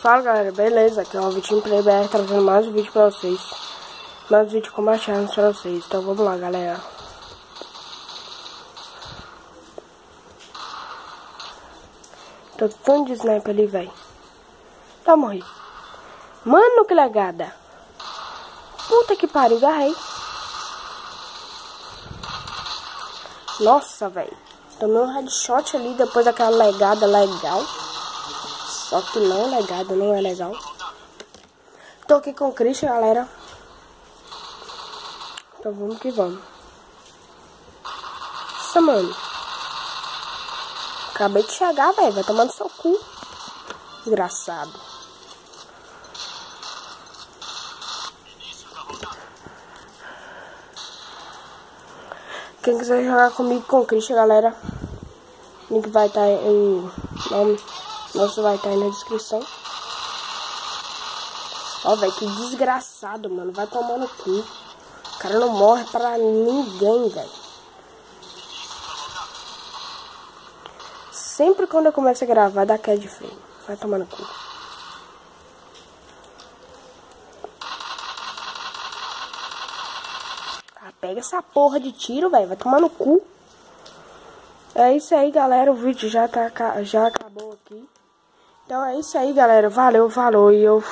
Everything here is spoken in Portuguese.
Fala galera, beleza? Aqui é o Vitinho Playbr trazendo mais um vídeo pra vocês. Mais um vídeo com mais chances pra vocês. Então vamos lá, galera. Tô tanto de sniper ali, velho. Tá, morri. Mano, que legada. Puta que pariu, garrei. Nossa, velho. Tomei um headshot ali depois daquela legada legal. Só que não é legado, não é legal. Tô aqui com o Christian, galera. Então vamos que vamos. Nossa, mano. Acabei de chegar, velho. Vai tomar no seu cu. Desgraçado. Quem quiser jogar comigo com o Christian, galera. O link vai estar em... Nossa, vai estar aí na descrição. Ó, velho, que desgraçado, mano. Vai tomar no cu. O cara não morre pra ninguém, velho. Sempre quando eu começo a gravar, dá queda de frame. Vai tomar no cu. Ah, pega essa porra de tiro, velho. Vai tomar no cu. É isso aí, galera. O vídeo já acabou aqui. Então é isso aí, galera. Valeu, falou e eu...